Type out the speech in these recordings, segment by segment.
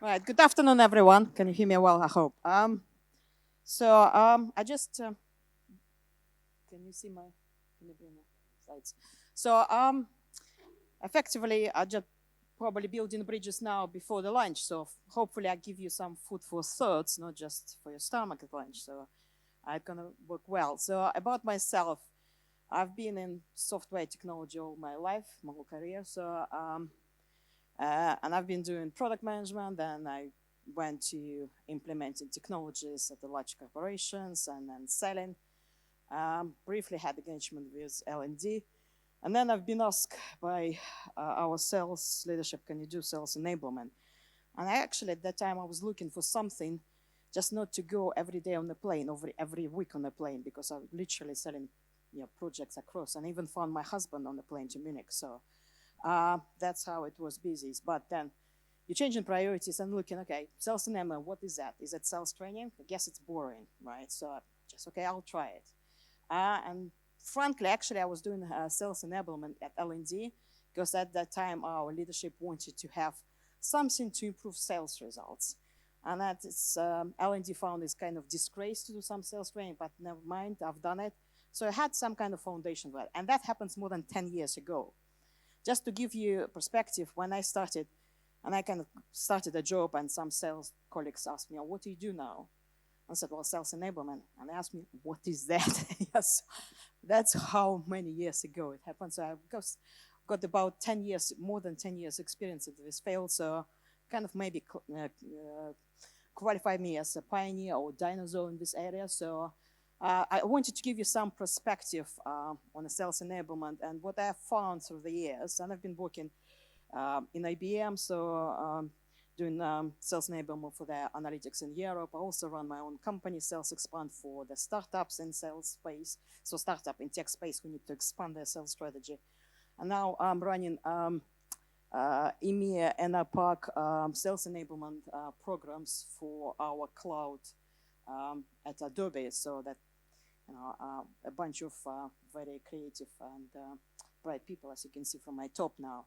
Right. Good afternoon, everyone. Can you hear me well? I hope. I just can you see my can you bring my slides? So effectively, I just probably building bridges now before the lunch. So hopefully, I give you some food for thoughts, not just for your stomach at lunch. So it's gonna work well. So about myself, I've been in software technology all my life, my whole career. And I've been doing product management, and I went to implementing technologies at the large corporations and then selling. Briefly had engagement with L&D. And then I've been asked by our sales leadership, can you do sales enablement? And I actually, at that time, I was looking for something just not to go every day on the plane, every week on the plane, because I'm literally selling projects across, and even found my husband on the plane to Munich. So that's how it was busy. But then you're changing priorities and looking, okay, sales enablement, what is that? Is it sales training? I guess it's boring, right? So just, okay, I'll try it. And frankly, actually, I was doing sales enablement at L&D because at that time our leadership wanted to have something to improve sales results. And that is, L&D found it's kind of disgrace to do some sales training, but never mind, I've done it. So I had some kind of foundation for it. And that happens more than 10 years ago. Just to give you a perspective, when I started, and I kind of started a job, and some sales colleagues asked me, oh, what do you do now? I said, well, sales enablement. And they asked me, what is that? Yes, that's how many years ago it happened. So I've got about 10 years, more than 10 years experience in this field. So kind of maybe qualify me as a pioneer or dinosaur in this area. So I wanted to give you some perspective on the sales enablement and what I found through the years. And I've been working in IBM, doing sales enablement for their analytics in Europe. I also run my own company, Sales Expand, for the startups in sales space. So startup in tech space who need to expand their sales strategy. And now I'm running EMEA and APAC sales enablement programs for our cloud at Adobe, so that a bunch of very creative and bright people, as you can see from my top now.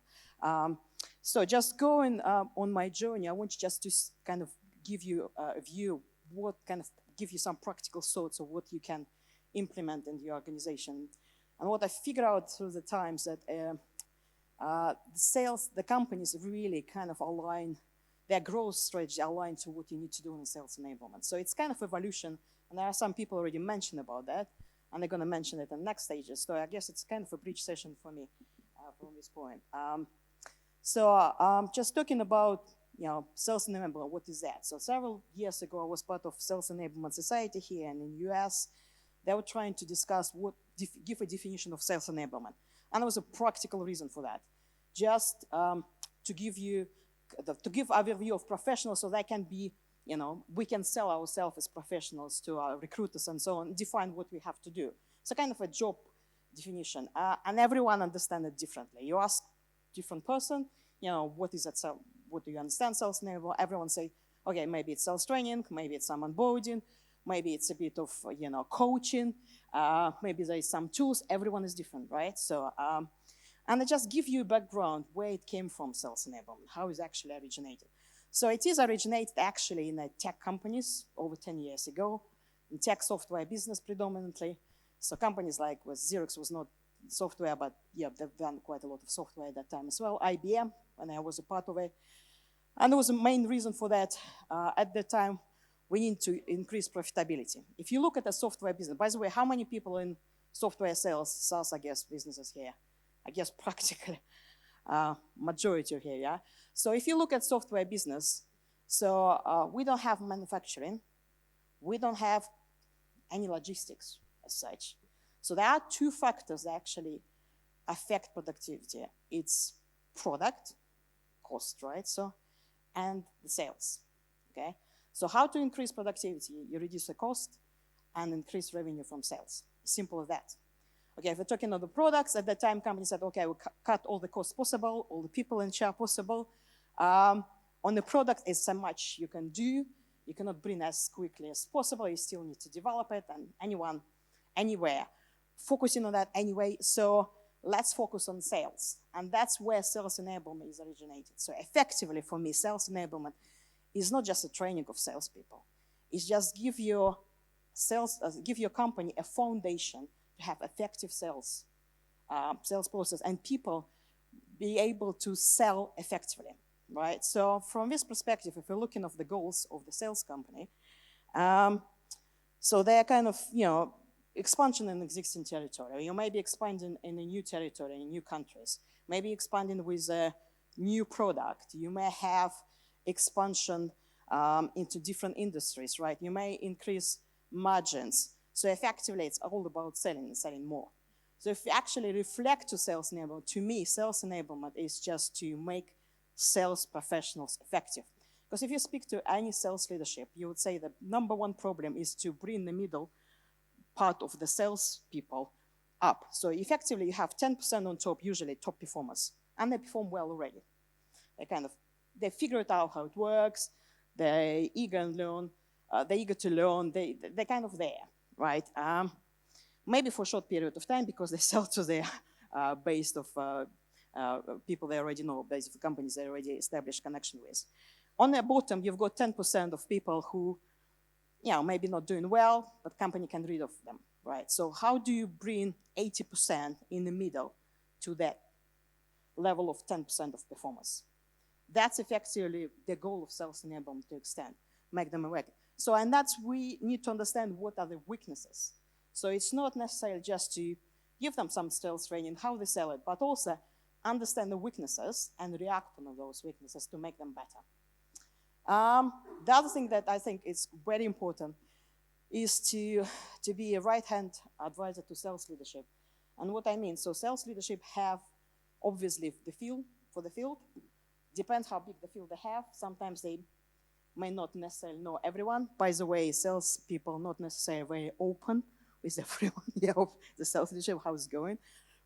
So just going on my journey, I want just to kind of give you a view, give you some practical thoughts of what you can implement in your organization. And what I figured out through the times that the companies really kind of align their growth strategy aligned to what you need to do in sales enablement. So it's kind of evolution. And there are some people already mentioned about that, and they're going to mention it in the next stages. So I guess it's kind of a bridge session for me from this point. Just talking about sales enablement, what is that? So several years ago, I was part of Sales Enablement Society here, and in the US, they were trying to discuss give a definition of sales enablement. And there was a practical reason for that. Just to give overview of professionals so they can be we can sell ourselves as professionals to our recruiters and so on, define what we have to do. So kind of a job definition. And everyone understands it differently. You ask different person, what is that? What do you understand sales enablement? Everyone say, okay, maybe it's sales training, maybe it's some onboarding, maybe it's a bit of, coaching, maybe there is some tools. Everyone is different, right? So, and I just give you a background where it came from, sales enablement, how it actually originated. So it is originated actually in tech companies over 10 years ago, in tech software business predominantly. So companies like Xerox was not software, but yeah, they've done quite a lot of software at that time as well. IBM, and I was a part of it. And there was a main reason for that. At that time, we need to increase profitability. If you look at the software business, by the way, how many people in software sales, SaaS, I guess, businesses here? I guess practically majority here, yeah? So if you look at software business, so we don't have manufacturing, we don't have any logistics as such. So there are two factors that actually affect productivity. It's product, cost, right? So, and the sales, okay? So how to increase productivity? You reduce the cost and increase revenue from sales. Simple as that. Okay, if we're talking about the products, at that time, companies said, okay, we'll cut all the costs possible, all the people in charge possible. On the product, is so much you can do. You cannot bring as quickly as possible. You still need to develop it, and anyone, anywhere, focusing on that anyway. So let's focus on sales. And that's where sales enablement is originated. So effectively, for me, sales enablement is not just a training of salespeople. It's just give your company a foundation to have effective sales process, and people be able to sell effectively, right? So from this perspective, if we're looking at the goals of the sales company, so they're kind of, expansion in existing territory. You may be expanding in a new territory, in new countries, maybe expanding with a new product. You may have expansion into different industries, right? You may increase margins. So effectively, it's all about selling and selling more. So if you actually reflect to sales enablement, to me, sales enablement is just to make sales professionals effective. Because if you speak to any sales leadership, you would say the number one problem is to bring the middle part of the sales people up. So effectively, you have 10% on top, usually top performers, and they perform well already. They figure it out how it works. They're eager to learn. They're kind of there, right? Maybe for a short period of time because they sell to their base of people they already know, base of companies they already established connection with. On the bottom, you've got 10% of people who, maybe not doing well, but company can rid of them, right? So how do you bring 80% in the middle to that level of 10% of performance? That's effectively the goal of sales enablement to extend, make them awake. So, and that's, we need to understand what are the weaknesses. So it's not necessarily just to give them some sales training, how they sell it, but also understand the weaknesses and react on those weaknesses to make them better. The other thing that I think is very important is to be a right-hand advisor to sales leadership. And what I mean, so sales leadership have obviously the field, depends how big the field they have. Sometimes they may not necessarily know everyone. By the way, sales people not necessarily very open with everyone, the sales leadership, how it's going,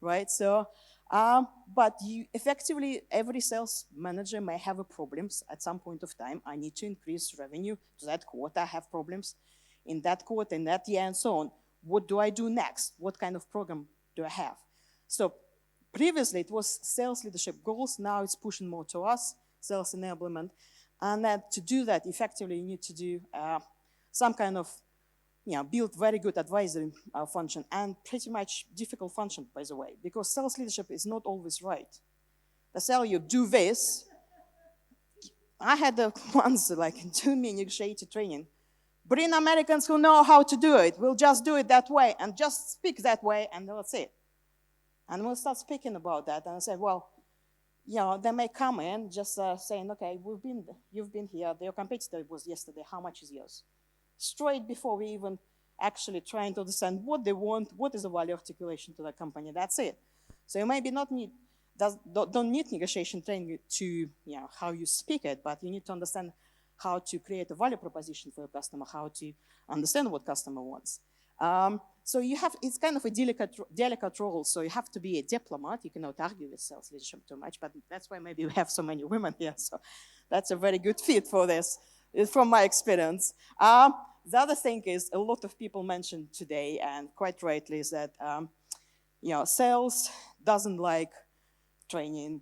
right? So, but effectively, every sales manager may have a problems at some point of time. I need to increase revenue to that quarter. I have problems in that quarter, in that year, and so on. What do I do next? What kind of program do I have? So previously, it was sales leadership goals. Now it's pushing more to us, sales enablement. And that to do that effectively, you need to do some kind of, build very good advisory function, and pretty much difficult function, by the way, because sales leadership is not always right. They tell you, do this. I had once, do me negotiated training. Bring Americans who know how to do it. We'll just do it that way and just speak that way, and that's it. And we'll start speaking about that, and I said, well, they may come in just saying, okay, you've been here, your competitor was yesterday, how much is yours? Straight before we even actually trying to understand what they want, what is the value articulation to the company, that's it. So you maybe don't need negotiation training to, how you speak it, but you need to understand how to create a value proposition for your customer, how to understand what customer wants. So it's kind of a delicate role, so you have to be a diplomat. You cannot argue with sales leadership too much, but that's why maybe we have so many women here, so that's a very good fit for this, from my experience. The other thing is, a lot of people mentioned today, and quite rightly, is that, sales doesn't like training,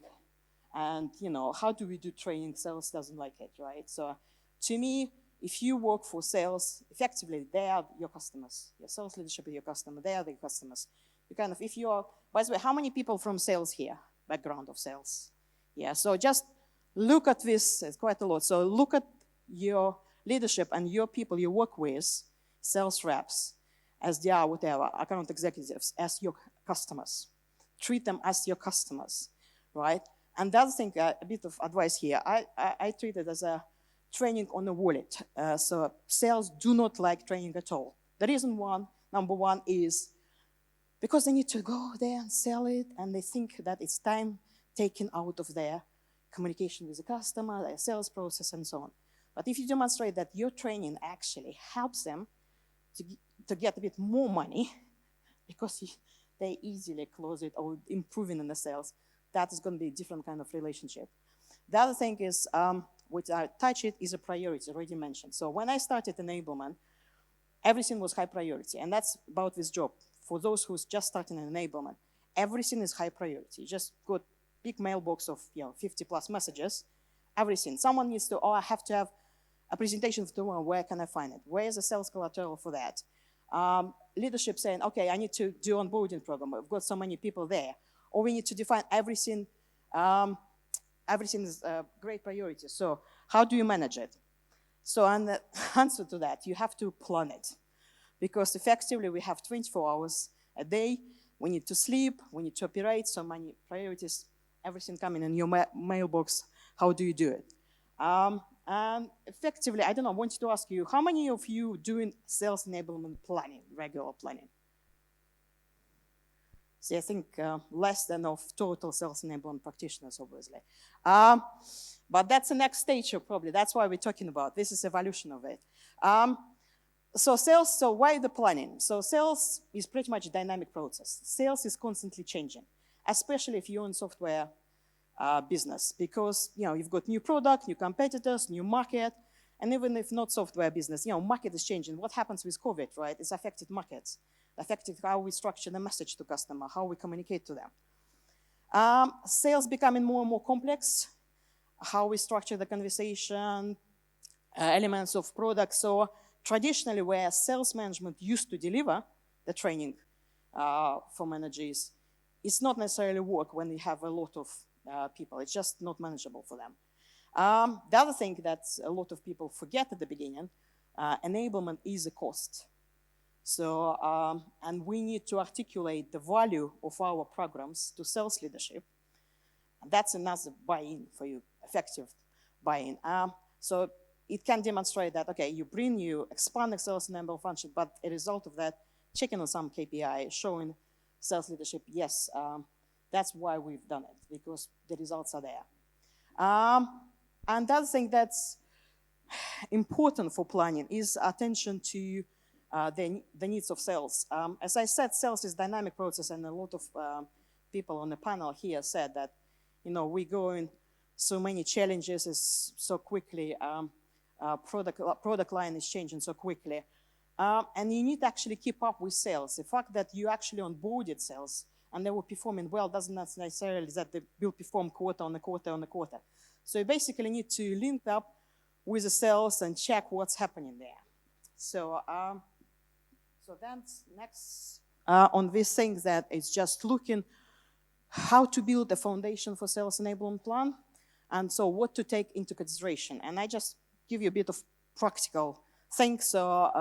and, how do we do training? Sales doesn't like it, right? So to me, if you work for sales, effectively, they are your customers. Your sales leadership is your customer. They are the customers. By the way, how many people from sales here? Background of sales. Yeah, so just look at this, it's quite a lot. So look at your leadership and your people you work with, sales reps, SDR, whatever, account executives, as your customers. Treat them as your customers, right? And the other thing, a bit of advice here, I treat it as a training on a wallet. So sales do not like training at all. The reason number one is because they need to go there and sell it, and they think that it's time taken out of their communication with the customer, their sales process, and so on. But if you demonstrate that your training actually helps them to get a bit more money, because they easily close it or improving in the sales, that is going to be a different kind of relationship. The other thing is, which I touch it, is a priority, already mentioned. So when I started Enablement, everything was high priority, and that's about this job. For those who's just starting an Enablement, everything is high priority. You just got big mailbox of 50 plus messages, everything. Someone needs to, I have to have a presentation for tomorrow, where can I find it? Where is the sales collateral for that? Leadership saying, okay, I need to do onboarding program. We've got so many people there. Or we need to define everything. Everything is great priority. So how do you manage it? So and the answer to that, you have to plan it. Because effectively we have 24 hours a day. We need to sleep, we need to operate, so many priorities, everything coming in your mailbox. How do you do it? And effectively, I don't know, I wanted to ask you, how many of you doing sales enablement planning, regular planning? See, I think less than of total sales enablement practitioners, obviously. But that's the next stage, probably. That's why we're talking about. This is evolution of it. So sales, so why the planning? So sales is pretty much a dynamic process. Sales is constantly changing, especially if you're in software business, because you've got new product, new competitors, new market, and even if not software business, market is changing. What happens with COVID, right? It's affected markets, affected how we structure the message to customer, how we communicate to them. Sales becoming more and more complex, how we structure the conversation, elements of products. So traditionally, where sales management used to deliver the training for managers, it's not necessarily work when you have a lot of people. It's just not manageable for them. The other thing that a lot of people forget at the beginning, enablement is a cost. So, and we need to articulate the value of our programs to sales leadership. And that's another buy-in for you, effective buy-in. So it can demonstrate that, okay, you expand the sales enablement function, but a result of that, checking on some KPI, showing sales leadership, yes, that's why we've done it, because the results are there. And the other thing that's important for planning is attention to the needs of sales. As I said, sales is a dynamic process, and a lot of people on the panel here said that, we go in so many challenges so quickly. Product line is changing so quickly. And you need to actually keep up with sales. The fact that you actually onboarded sales and they were performing well doesn't necessarily that they will perform quarter on a quarter on a quarter. So you basically need to link up with the sales and check what's happening there. So, so that's next on this thing that is just looking how to build a foundation for sales enablement plan, and so what to take into consideration. And I just give you a bit of practical things. So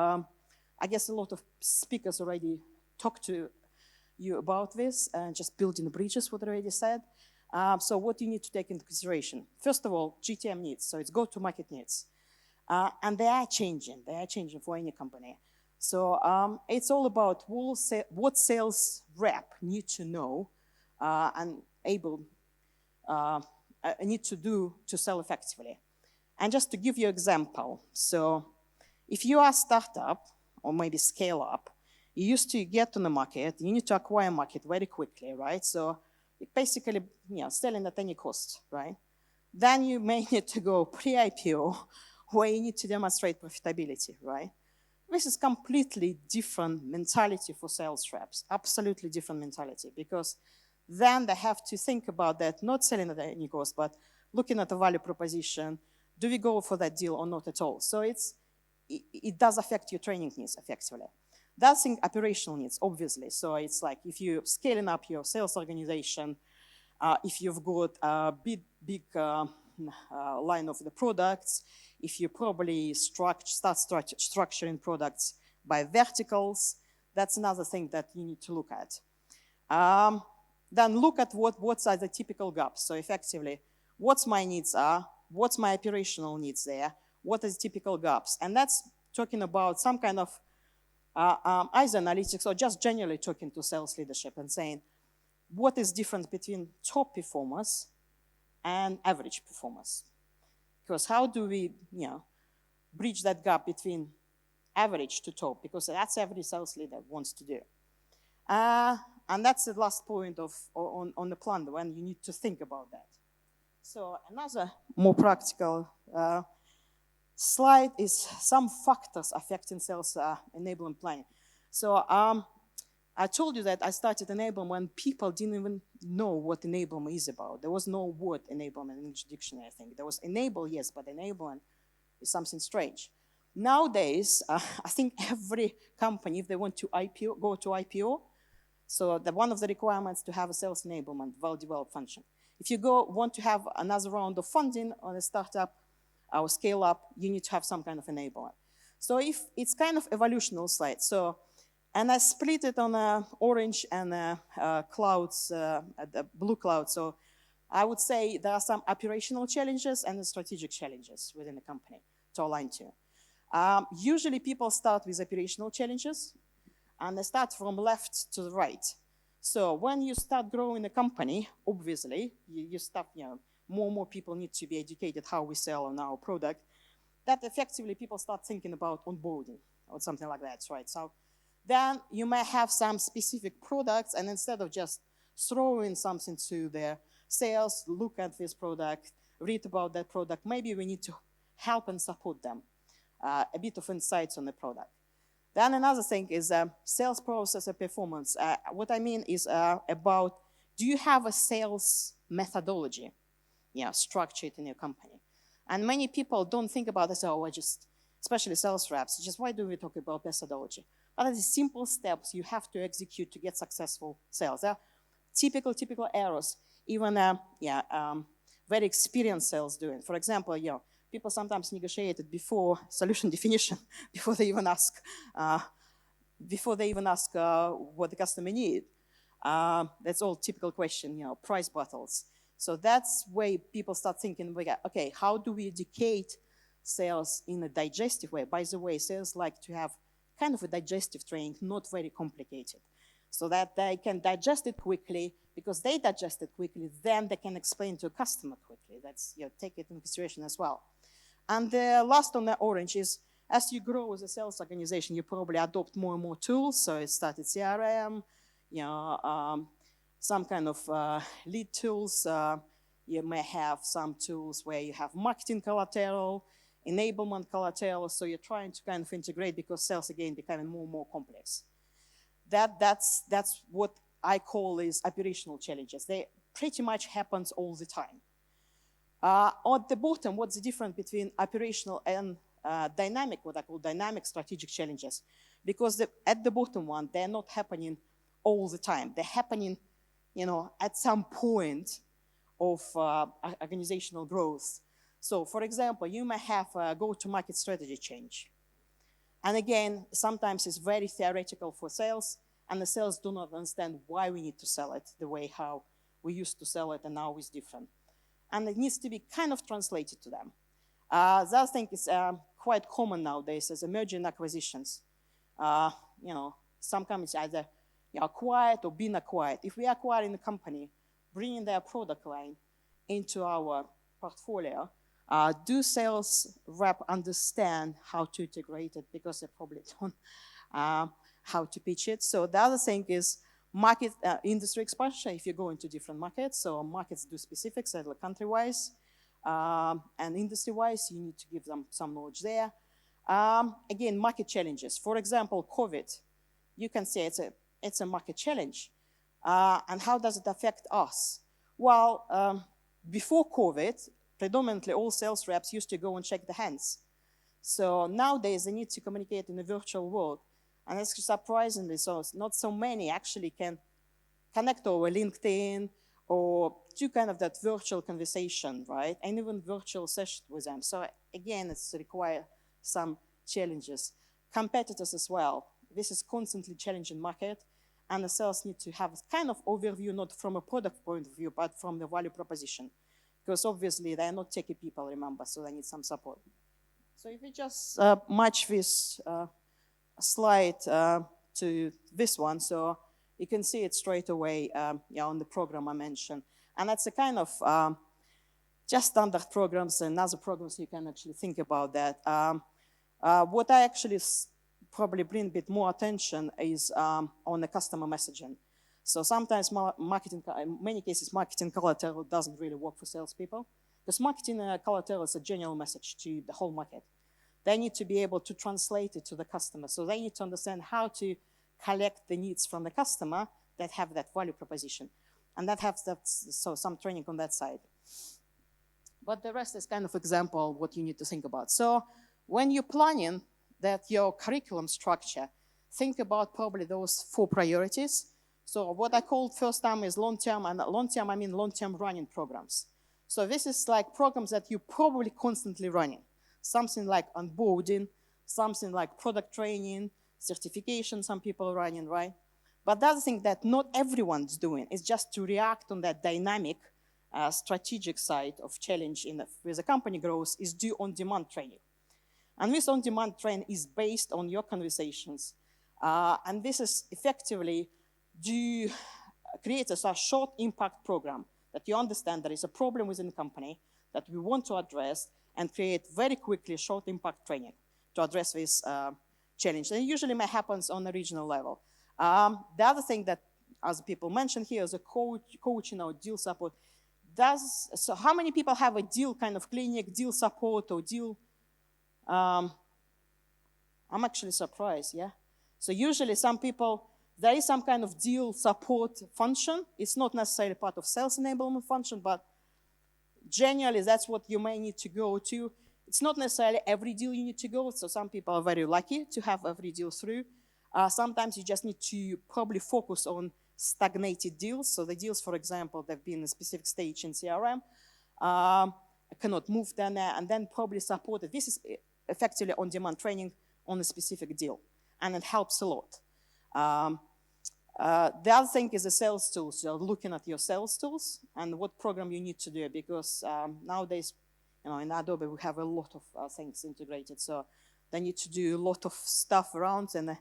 I guess a lot of speakers already talked to you about this, and just building the bridges, what I already said. So what do you need to take into consideration? First of all, GTM needs, so it's go-to-market needs. And they are changing for any company. So it's all about what sales rep need to know and need to do to sell effectively. And just to give you an example, so if you are a startup or maybe scale up, you used to get on the market, you need to acquire market very quickly, right? So basically, selling at any cost, right? Then you may need to go pre-IPO, where you need to demonstrate profitability, right? This is completely different mentality for sales reps, absolutely different mentality, because then they have to think about that, not selling at any cost, but looking at the value proposition. Do we go for that deal or not at all? So it does affect your training needs effectively. That's thing, operational needs, obviously. So it's like if you're scaling up your sales organization, if you've got a big line of the products, if you probably start structuring products by verticals, that's another thing that you need to look at. Then look at what are the typical gaps. So effectively, what's my needs are, what's my operational needs there, what are the typical gaps. And that's talking about some kind of either analytics or just generally talking to sales leadership and saying, what is different between top performers and average performers? Because how do we, bridge that gap between average to top? Because that's every sales leader wants to do. And that's the last point on the plan when you need to think about that. So another more practical slide is some factors affecting sales enablement planning. So I told you that I started enablement when people didn't even know what enablement is about. There was no word enablement in each dictionary, I think. There was enable, yes, but enablement is something strange. Nowadays, I think every company, if they want to go to IPO, so one of the requirements to have a sales enablement, well-developed function. If you want to have another round of funding on a startup or scale up, you need to have some kind of enablement. So if it's kind of evolutional slide. So, and I split it on orange and clouds, the blue cloud. So I would say there are some operational challenges and strategic challenges within the company to align to. Usually people start with operational challenges, and they start from left to the right. So when you start growing a company, obviously, you start, more and more people need to be educated how we sell on our product. That effectively people start thinking about onboarding or something like that, right? So then you may have some specific products, and instead of just throwing something to their sales, look at this product, read about that product, maybe we need to help and support them. A bit of insights on the product. Then another thing is sales process and performance. What I mean is about, do you have a sales methodology, structured in your company? And many people don't think about this, especially sales reps, just why do we talk about methodology? But it's simple steps you have to execute to get successful sales. There are typical errors, even very experienced sales doing. For example, people sometimes negotiate it before solution definition, before they even ask what the customer needs. That's all typical question, price battles. So that's where people start thinking, okay, how do we educate sales in a digestive way? By the way, sales like to have kind of a digestive training, not very complicated, so that they can digest it quickly. Because they digest it quickly, then they can explain to a customer quickly. That's, take it into consideration as well. And the last on the orange is, as you grow as a sales organization, you probably adopt more and more tools. So it started CRM, some kind of lead tools. You may have some tools where you have marketing collateral, enablement collateral. So you're trying to kind of integrate, because sales, again, becoming more and more complex. That's what I call is operational challenges. They pretty much happens all the time. At the bottom, what's the difference between operational and dynamic, what I call dynamic strategic challenges? Because at the bottom one, they're not happening all the time. They're happening, at some point of organizational growth. So, for example, you may have a go-to-market strategy change. And again, sometimes it's very theoretical for sales, and the sales do not understand why we need to sell it the way how we used to sell it, and now it's different. And it needs to be kind of translated to them. The other thing is quite common nowadays as merger and acquisitions. Some companies either acquired or been acquired. If we are acquiring a company, bringing their product line into our portfolio, do sales rep understand how to integrate it? Because they probably don't how to pitch it. So the other thing is market industry expansion. If you go into different markets, so markets do specifics, like country-wise and industry-wise, you need to give them some knowledge there. Again, market challenges. For example, COVID. You can say it's a market challenge. And how does it affect us? Well, before COVID, predominantly all sales reps used to go and shake the hands. So nowadays they need to communicate in a virtual world. And it's surprisingly, so not so many actually can connect over LinkedIn or do kind of that virtual conversation, right? And even virtual session with them. So again, it's require some challenges. Competitors as well. This is constantly challenging market, and the sales need to have kind of overview, not from a product point of view, but from the value proposition. Because obviously they're not techie people, remember, so they need some support. So if we just match this slide to this one, so you can see it straight away on the program I mentioned. And that's a kind of just standard programs and other programs you can actually think about that. What I actually probably bring a bit more attention is on the customer messaging. So sometimes in many cases, marketing collateral doesn't really work for salespeople, because marketing collateral is a general message to the whole market. They need to be able to translate it to the customer. So they need to understand how to collect the needs from the customer that have that value proposition. And that has some training on that side. but the rest is kind of example what you need to think about. So when you're planning that your curriculum structure, think about probably those 4 priorities. So what I called first time is long-term, and long-term I mean long-term running programs. So this is like programs that you're probably constantly running. Something like onboarding, something like product training, certification some people are running, right? But the other thing that not everyone's doing is just to react on that dynamic strategic side of challenge with the company growth is do on-demand training. And this on-demand training is based on your conversations. And this is effectively create a short impact program that you understand there is a problem within the company that we want to address and create very quickly short impact training to address this challenge. And it usually happens on a regional level. The other thing that, as people mentioned here, is a coaching or deal support. So how many people have a deal kind of clinic, deal support, or deal? I'm actually surprised, yeah? So usually some people, there is some kind of deal support function. It's not necessarily part of sales enablement function, but generally that's what you may need to go to. It's not necessarily every deal you need to go, so some people are very lucky to have every deal through. Sometimes you just need to probably focus on stagnated deals. So the deals, for example, they've been in a specific stage in CRM, cannot move then, and then probably support it. This is effectively on-demand training on a specific deal, and it helps a lot. The other thing is the sales tools. So looking at your sales tools and what program you need to do, because nowadays, in Adobe we have a lot of things integrated, so they need to do a lot of stuff around, and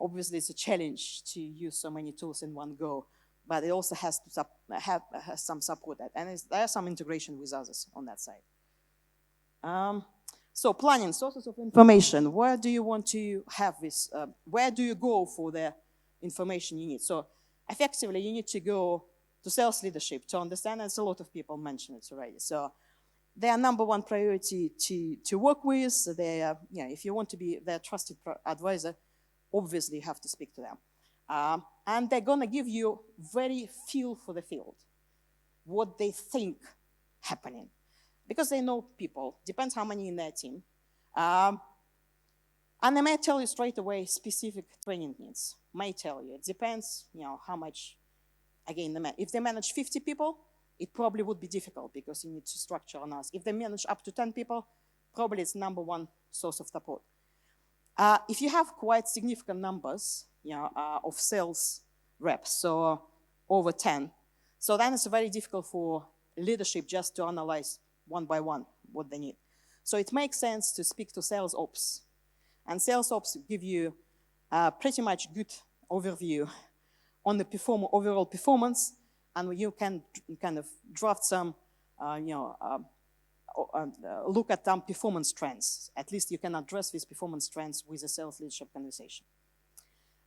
obviously it's a challenge to use so many tools in one go, but it also has to have some support, and there's some integration with others on that side. So planning, sources of information. Where do you want to have this? Where do you go for the information you need? So effectively, you need to go to sales leadership to understand, as a lot of people mentioned it already. So their number one priority to work with. If you want to be their trusted advisor, obviously you have to speak to them. And they're gonna give you very feel for the field, what they think happening. Because they know people, depends how many in their team. And they may tell you straight away specific training needs. May tell you, it depends, how much, again, if they manage 50 people, it probably would be difficult because you need to structure on us. If they manage up to 10 people, probably it's number one source of support. If you have quite significant numbers, of sales reps, so over 10, so then it's very difficult for leadership just to analyze one by one what they need. So it makes sense to speak to sales ops. And sales ops give you pretty much good overview on the overall performance, and you can kind of draft some, look at some performance trends. At least you can address these performance trends with a sales leadership conversation.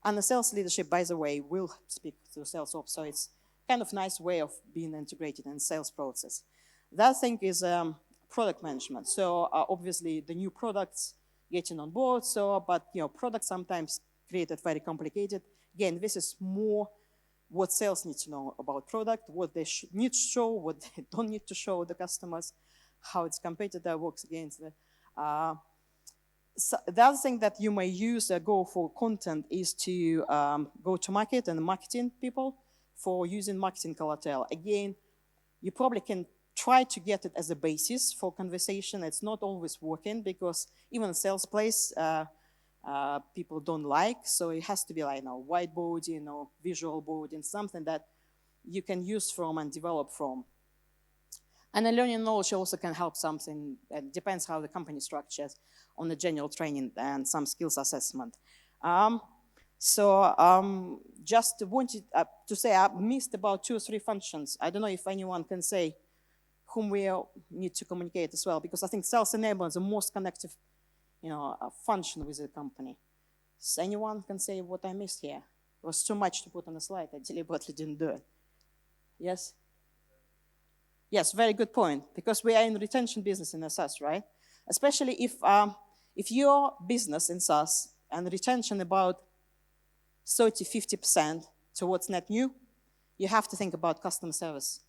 And the sales leadership, by the way, will speak to sales ops, so it's kind of nice way of being integrated in the sales process. The other thing is product management. So obviously the new products getting on board, but products sometimes created very complicated. Again, this is more what sales need to know about product, what they need to show, what they don't need to show the customers, how its competitor works against it. So the other thing that you may use go for content is to go to market and marketing people for using marketing collateral. Again, you probably can try to get it as a basis for conversation. It's not always working because even sales place people don't like, so it has to be like whiteboarding or visual boarding, something that you can use from and develop from. And the learning knowledge also can help something. It depends how the company structures on the general training and some skills assessment. Just wanted to say I missed about 2 or 3 functions. I don't know if anyone can say whom we need to communicate as well, because I think sales enablement is the most connective, function with the company. So anyone can say what I missed here? It was too much to put on a slide. I deliberately didn't do it. Yes? Yes, very good point, because we are in retention business in SaaS, right? Especially if your business in SaaS and retention about 30-50% towards net new, you have to think about customer service.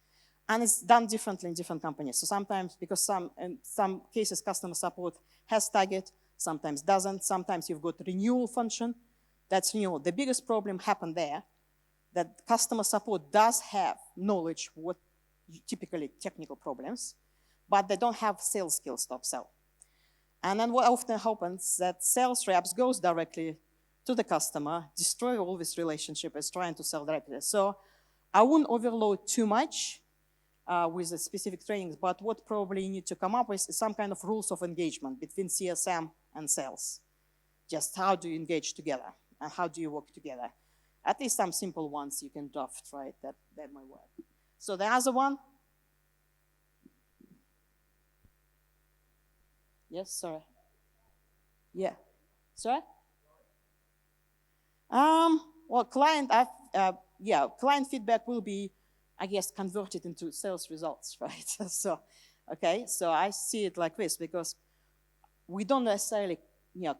And it's done differently in different companies. So sometimes, because in some cases, customer support has target, sometimes doesn't. Sometimes you've got renewal function. That's renewal. The biggest problem happened there, that customer support does have knowledge what typically technical problems, but they don't have sales skills to upsell. And then what often happens that sales reps goes directly to the customer, destroy all this relationship as trying to sell directly. So I wouldn't overload too much with the specific trainings, but what probably you need to come up with is some kind of rules of engagement between CSM and sales. Just how do you engage together and how do you work together? At least some simple ones you can draft, right? That might work. So the other one. Yes, sorry. Yeah. Sorry? Well, client feedback will be, I guess, converted into sales results, right? So I see it like this because we don't necessarily,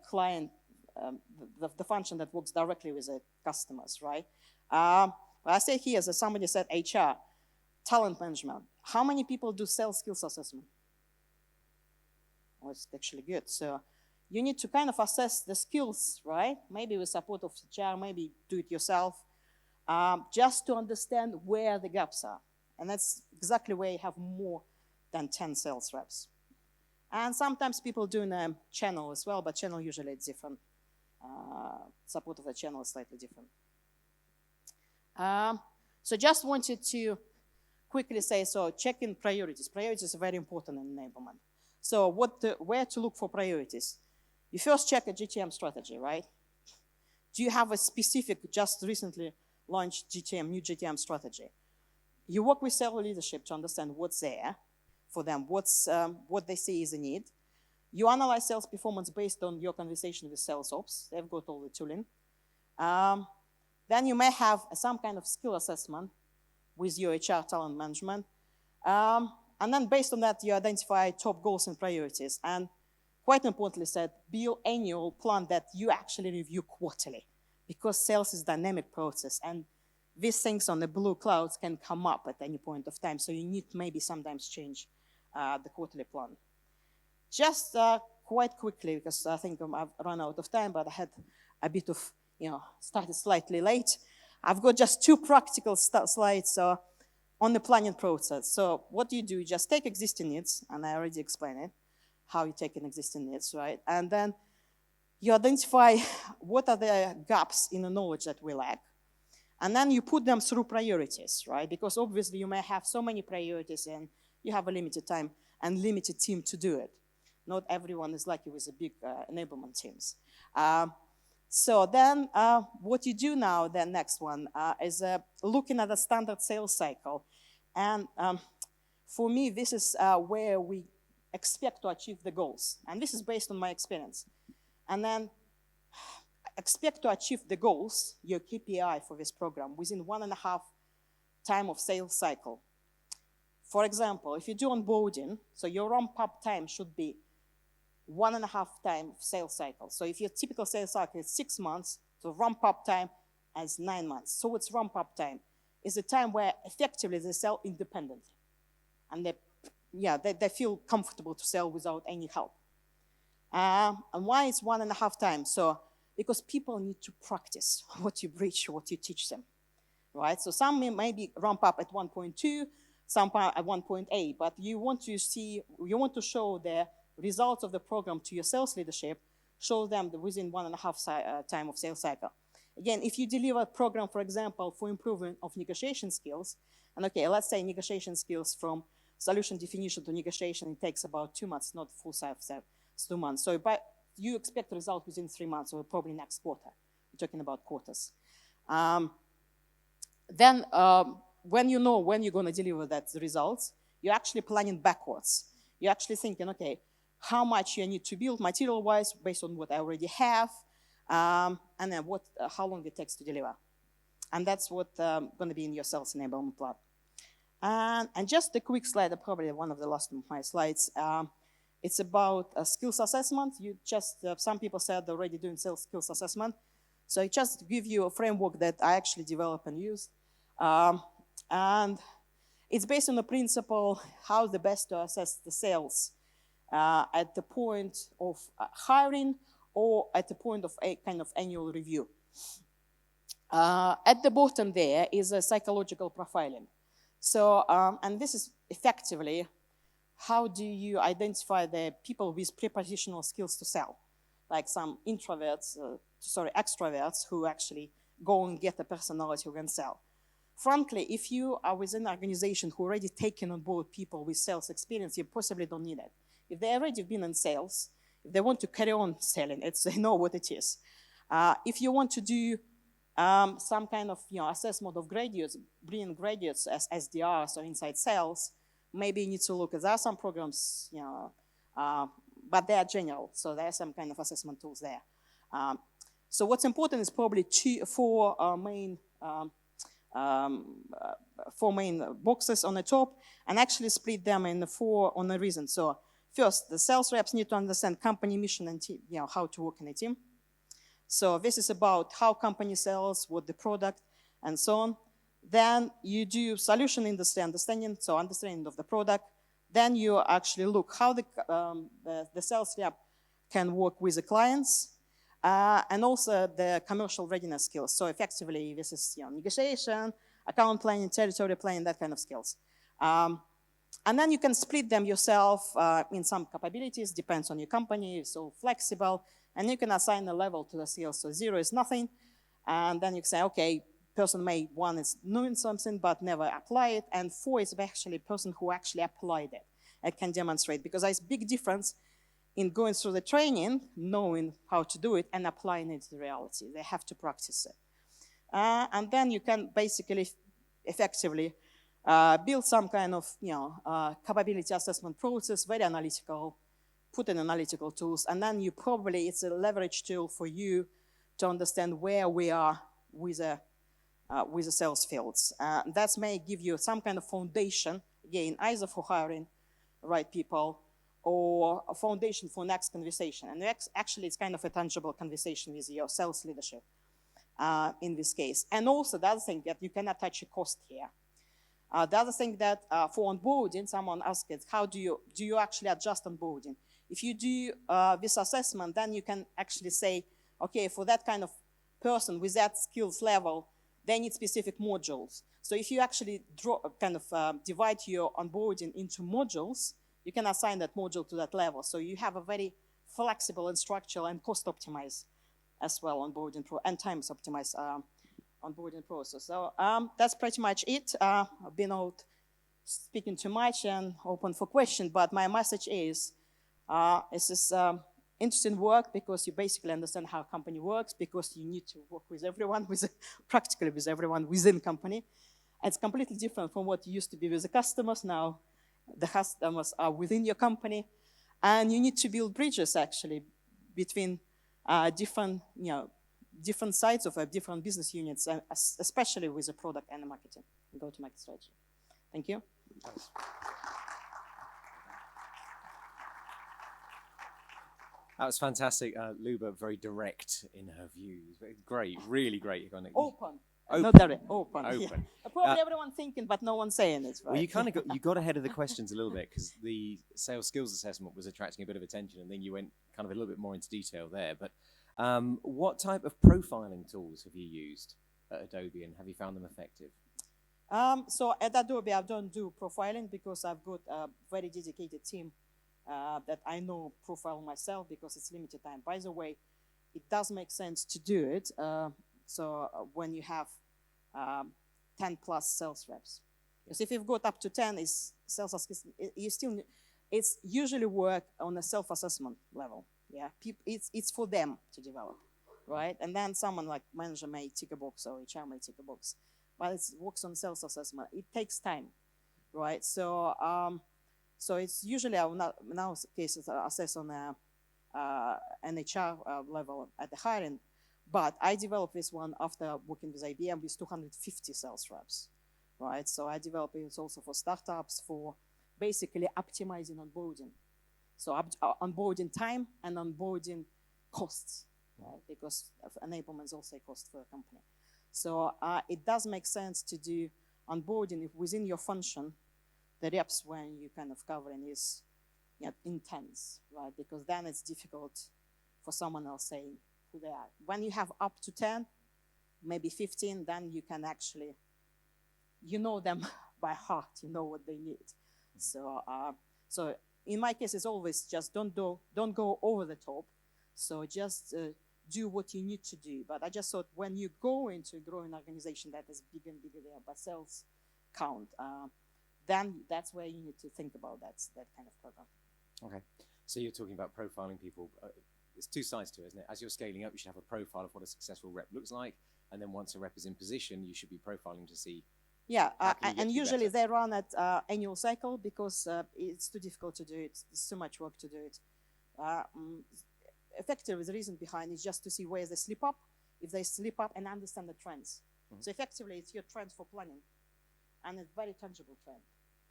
client, the function that works directly with the customers, right? I say here, as somebody said, HR, talent management. How many people do sales skills assessment? Well, it's actually good. So you need to kind of assess the skills, right? Maybe with support of HR, maybe do it yourself, just to understand where the gaps are. And that's exactly where you have more than 10 sales reps. And sometimes people do in a channel as well, but channel usually is different. Support of the channel is slightly different. So just wanted to quickly say, so check in priorities. Priorities are very important in enablement. So where to look for priorities? You first check a GTM strategy, right? Do you have a specific, just recently launched new GTM strategy? You work with sales leadership to understand what's there for them, what they see is a need. You analyze sales performance based on your conversation with sales ops. They've got all the tooling. Then you may have some kind of skill assessment with your HR talent management. And then based on that, you identify top goals and priorities. And quite importantly said, build annual plan that you actually review quarterly, because sales is a dynamic process. And these things on the blue clouds can come up at any point of time. So you need maybe sometimes change the quarterly plan. Just quite quickly, because I think I've run out of time, but I had a bit of, started slightly late. I've got just two practical slides on the planning process. So what do? You just take existing needs, and I already explained it, how you take in existing needs, right? And then you identify what are the gaps in the knowledge that we lack. And then you put them through priorities, right? Because obviously you may have so many priorities and you have a limited time and limited team to do it. Not everyone is lucky with the big enablement teams. So then what you do now, the next one, is looking at the standard sales cycle. And for me, this is where we expect to achieve the goals. And this is based on my experience. And then expect to achieve the goals, your KPI for this program, within 1.5 time of sales cycle. For example, if you do onboarding, so your ramp-up time should be 1.5 time sales cycle. So if your typical sales cycle is 6 months, so ramp-up time is 9 months. So what's ramp-up time? Is the time where effectively they sell independently. And they feel comfortable to sell without any help. And why is 1.5 times? So because people need to practice what you preach, what you teach them, right? So some maybe ramp up at 1.2, some at 1.8, but you want to show the results of the program to your sales leadership, show them within 1.5 time of sales cycle. Again, if you deliver a program, for example, for improvement of negotiation skills, and okay, let's say negotiation skills from solution definition to negotiation, it takes about 2 months, not full cycle, 2 months. So but you expect the result within 3 months, or probably next quarter. We're talking about quarters. Then when you know when you're going to deliver that results, you're actually planning backwards. You're actually thinking, okay, how much you need to build material-wise based on what I already have, and then how long it takes to deliver. And that's what's going to be in your sales enablement plan. And just a quick slide, probably one of the last of my slides. It's about skills assessment. Some people said they're already doing sales skills assessment. So I just give you a framework that I actually developed and used. And It's based on the principle how the best to assess the sales at the point of hiring or at the point of a kind of annual review. At the bottom there is a psychological profiling. So, and this is effectively how do you identify the people with prepositional skills to sell, like some extroverts who actually go and get a personality who can sell. Frankly, if you are within an organization who already taken on board people with sales experience, you possibly don't need it. If they already been in sales, if they want to carry on selling, they know what it is. If you want to do some kind of assessment of graduates, bringing graduates as SDRs or inside sales, maybe you need to look at there are some programs, but they are general, so there are some kind of assessment tools there. So what's important is probably four main boxes on the top, and actually split them in four on a reason. So first, the sales reps need to understand company mission and team, how to work in a team. So this is about how company sells, what the product, and so on. Then you do solution industry understanding, so understanding of the product. Then you actually look how the sales rep can work with the clients, and also the commercial readiness skills. So effectively, this is negotiation, account planning, territory planning, that kind of skills. And then you can split them yourself in some capabilities, depends on your company, so flexible, and you can assign a level to the skills. So 0 is nothing, and then you can say, okay, person may 1 is knowing something but never apply it, and 4 is actually a person who actually applied it and can demonstrate, because there's a big difference in going through the training, knowing how to do it, and applying it to reality. They have to practice it. And then you can basically effectively build some kind of capability assessment process, very analytical, put in analytical tools, and then it's a leverage tool for you to understand where we are with the sales fields. That may give you some kind of foundation, again, either for hiring right people or a foundation for next conversation. And actually, it's kind of a tangible conversation with your sales leadership in this case. And also, the other thing that you cannot touch a cost here. The other thing that for onboarding, someone asked it, how do you actually adjust onboarding? If you do this assessment, then you can actually say, okay, for that kind of person with that skills level, they need specific modules. So if you actually divide your onboarding into modules, you can assign that module to that level. So you have a very flexible and structural and cost optimized as well onboarding and times optimized onboarding process. So that's pretty much it. I've been out speaking too much and open for questions, but my message is this is interesting work because you basically understand how a company works, because you need to work with everyone, practically with everyone within company. It's completely different from what used to be with the customers. Now the customers are within your company, and you need to build bridges actually between different sides of different business units, especially with the product and the marketing, go-to-market strategy. Thank you. That was fantastic. Luba, very direct in her views. Great, really great. Open. Open. Not direct, open. Open. Yeah. Probably everyone thinking, but no one saying it, right? Well, you got ahead of the questions a little bit, because the sales skills assessment was attracting a bit of attention, and then you went kind of a little bit more into detail there. But what type of profiling tools have you used at Adobe, and have you found them effective? So at Adobe, I don't do profiling because I've got a very dedicated team that I know profile myself, because it's limited time. By the way, it does make sense to do it. So when you have 10 plus sales reps, because if you've got up to 10 is sales assessment, it's usually work on a self-assessment level. Yeah, it's for them to develop, right? And then someone like manager may tick a box or HR may tick a box, but it works on sales assessment. It takes time, right? So so it's usually now cases assess on an HR level at the hiring. But I developed this one after working with IBM with 250 sales reps, right? So I developed it also for startups, for basically optimizing onboarding. So onboarding time and onboarding costs, right? Because enablement is also a cost for a company. So it does make sense to do onboarding within your function the reps when you kind of covering is intense, right? Because then it's difficult for someone else saying who they are. When you have up to 10, maybe 15, then you can actually, you know them by heart, you know what they need. So in my case, it's always just don't go over the top. So just do what you need to do. But I just thought when you go into a growing organization that is bigger and bigger there, but sales count, then that's where you need to think about that kind of program. Okay. So you're talking about profiling people. There's two sides to it, isn't it? As you're scaling up, you should have a profile of what a successful rep looks like. And then once a rep is in position, you should be profiling to see. Yeah, and and usually they run at annual cycle because it's too difficult to do it. There's too much work to do it. Effectively, the reason behind is just to see where they slip up, if they slip up, and understand the trends. Mm-hmm. So effectively, it's your trend for planning, and a very tangible trend,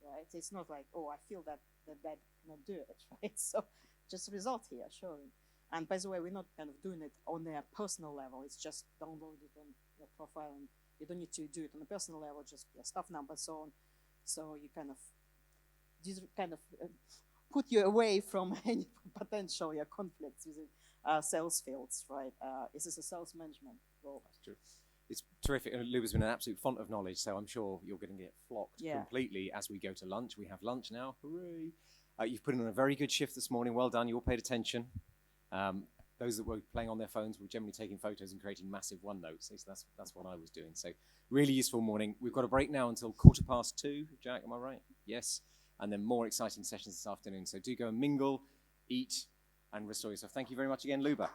right? It's not like, oh, I feel that cannot do it, right? So just result here, sure. And by the way, we're not kind of doing it on a personal level. It's just download it on your profile, and you don't need to do it on a personal level, just your staff number, so on. So you kind of put you away from any potential conflicts with sales fields, right? This is a sales management role. That's true. It's terrific. And Luba's been an absolute font of knowledge, so I'm sure you're going to get flocked completely as we go to lunch. We have lunch now. Hooray. You've put in a very good shift this morning. Well done. You all paid attention. Those that were playing on their phones were generally taking photos and creating massive OneNotes. So that's what I was doing. So really useful morning. We've got a break now until 2:15. Jack, am I right? Yes. And then more exciting sessions this afternoon. So do go and mingle, eat, and restore yourself. Thank you very much again, Luba.